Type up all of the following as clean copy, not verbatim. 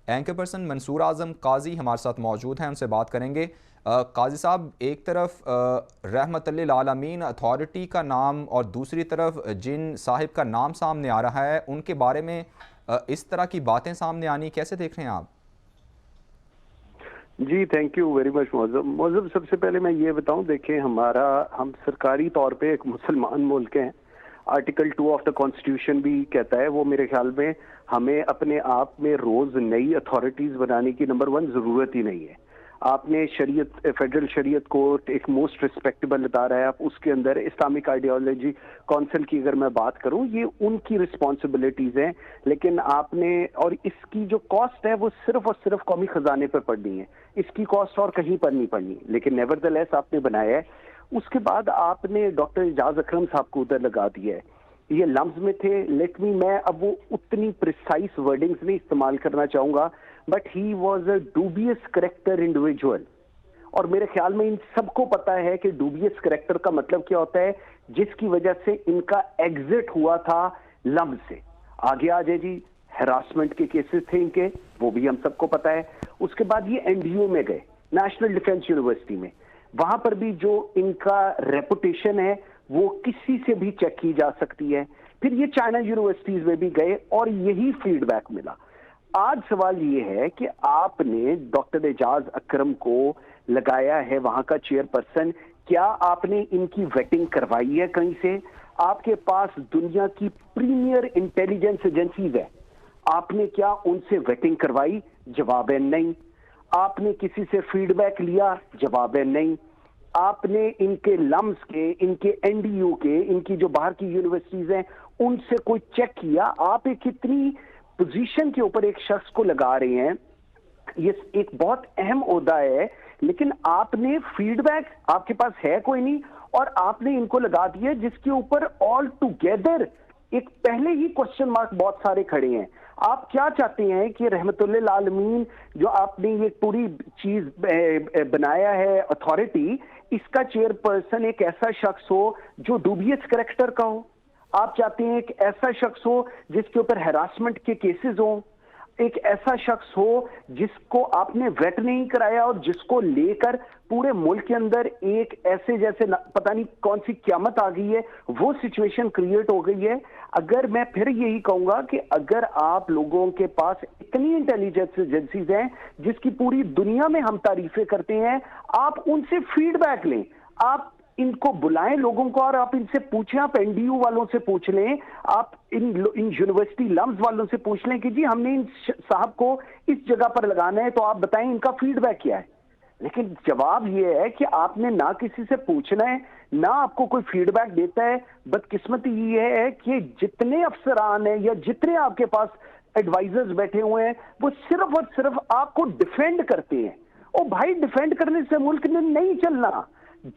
Anchor person منصور اعظم قاضی ہمارے ساتھ موجود ہیں، ان سے بات کریں گے۔ قاضی صاحب، ایک طرف رحمت للعالمین اتھارٹی کا نام اور دوسری طرف جن صاحب کا نام سامنے آ رہا ہے، ان کے بارے میں اس طرح کی باتیں سامنے آنی کیسے دیکھ رہے ہیں آپ؟ جی تھینک یو ویری مچ معظم۔ سب سے پہلے میں یہ بتاؤں، دیکھیں ہم سرکاری طور پہ ایک مسلمان ملک ہیں۔ آرٹیکل 2 آف دا کانسٹیٹیوشن بھی کہتا ہے، وہ میرے خیال میں ہمیں اپنے آپ میں روز نئی اتھارٹیز بنانے کی نمبر 1 ضرورت ہی نہیں ہے۔ آپ نے شریعت، فیڈرل شریعت کورٹ ایک موسٹ ریسپیکٹیبل ادارہ ہے، آپ اس کے اندر اسلامک آئیڈیالوجی کونسل کی اگر میں بات کروں، یہ ان کی رسپانسبلٹیز ہیں، لیکن آپ نے، اور اس کی جو کاسٹ ہے وہ صرف اور صرف قومی خزانے پہ پڑنی ہے، اس کی کاسٹ اور کہیں پر نہیں پڑنی، لیکن نیور دی لیس آپ نے بنایا ہے۔ اس کے بعد آپ نے ڈاکٹر اعجاز اکرم صاحب کو ادھر لگا دیا ہے، یہ لمز میں تھے، میں اب وہ اتنی پریسائز ورڈنگز نہیں استعمال کرنا چاہوں گا، but he was a dubious character individual, اور میرے خیال میں ان سب کو پتا ہے کہ ڈوبیس کریکٹر کا مطلب کیا ہوتا ہے، جس کی وجہ سے ان کا ایگزٹ ہوا تھا لمز سے۔ آگے آ جائے جی، ہراسمنٹ کے کیسز تھے ان کے، وہ بھی ہم سب کو پتا ہے۔ اس کے بعد یہ این ڈی یو میں گئے، نیشنل ڈیفنس یونیورسٹی میں، وہاں پر بھی جو ان کا ریپوٹیشن ہے وہ کسی سے بھی چیک کی جا سکتی ہے۔ پھر یہ چائنا یونیورسٹیز میں بھی گئے اور یہی فیڈ بیک ملا۔ آج سوال یہ ہے کہ آپ نے ڈاکٹر اعجاز اکرم کو لگایا ہے وہاں کا چیئر پرسن، کیا آپ نے ان کی ویٹنگ کروائی ہے کہیں سے؟ آپ کے پاس دنیا کی پریمیئر انٹیلیجنس ایجنسیز ہے، آپ نے کیا ان سے ویٹنگ کروائی؟ جواب ہے نہیں۔ آپ نے کسی سے فیڈ بیک لیا؟ جواب ہے نہیں۔ آپ نے ان کے لمز کے، ان کے این ڈی یو کے، ان کی جو باہر کی یونیورسٹیز ہیں ان سے کوئی چیک کیا؟ آپ ایک اتنی پوزیشن کے اوپر ایک شخص کو لگا رہے ہیں، یہ ایک بہت اہم عہدہ ہے، لیکن آپ نے فیڈ بیک آپ کے پاس ہے کوئی نہیں، اور آپ نے ان کو لگا دیا جس کے اوپر آل ٹوگیدر ایک پہلے ہی کوسچن مارک بہت سارے کھڑے ہیں۔ آپ کیا چاہتے ہیں کہ رحمت للعالمین جو آپ نے یہ پوری چیز بنایا ہے اتھارٹی، اس کا چیئر پرسن ایک ایسا شخص ہو جو ڈوبیس کریکٹر کا ہو؟ آپ چاہتے ہیں ایک ایسا شخص ہو جس کے اوپر ہراسمنٹ کے کیسز ہوں، ایک ایسا شخص ہو جس کو آپ نے ویٹ نہیں کرایا اور جس کو لے کر پورے ملک کے اندر ایک ایسے جیسے پتہ نہیں کون سی قیامت آ گئی ہے، وہ سچویشن کریٹ ہو گئی ہے۔ اگر میں پھر یہی کہوں گا کہ اگر آپ لوگوں کے پاس اتنی انٹیلیجنس ایجنسیز ہیں جس کی پوری دنیا میں ہم تعریفیں کرتے ہیں، آپ ان سے فیڈ بیک لیں، آپ ان کو بلائیں لوگوں کو اور آپ ان سے پوچھیں، آپ این ڈی یو والوں سے پوچھ لیں، آپ ان یونیورسٹی لمز والوں سے پوچھ لیں کہ جی ہم نے ان صاحب کو اس جگہ پر لگانا ہے، تو آپ بتائیں ان کا فیڈ بیک کیا ہے۔ لیکن جواب یہ ہے کہ آپ نے نہ کسی سے پوچھنا ہے، نہ آپ کو کوئی فیڈ بیک دیتا ہے۔ بدقسمتی یہ ہے کہ جتنے افسران ہیں یا جتنے آپ کے پاس ایڈوائزرز بیٹھے ہوئے ہیں، وہ صرف اور صرف آپ کو ڈیفینڈ کرتے ہیں۔ او بھائی، ڈیفینڈ کرنے سے ملک نے نہیں چلنا،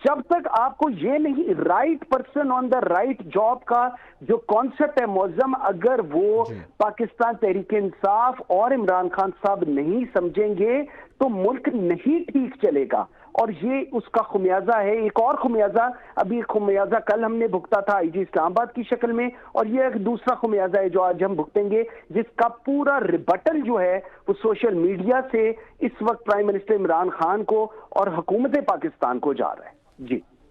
جب تک آپ کو یہ نہیں right person on the right job کا جو کانسیپٹ ہے معظم، اگر وہ پاکستان تحریک انصاف اور عمران خان صاحب نہیں سمجھیں گے تو ملک نہیں ٹھیک چلے گا، اور یہ اس کا خمیازہ ہے۔ ایک اور خمیازہ، ابھی ایک خمیازہ کل ہم نے بھگتا تھا آئی جی اسلام آباد کی شکل میں، اور یہ ایک دوسرا خمیازہ ہے جو آج ہم بھگتیں گے، جس کا پورا ریبٹل جو ہے وہ سوشل میڈیا سے اس وقت پرائم منسٹر عمران خان کو اور حکومت پاکستان کو جا رہا ہے۔ جی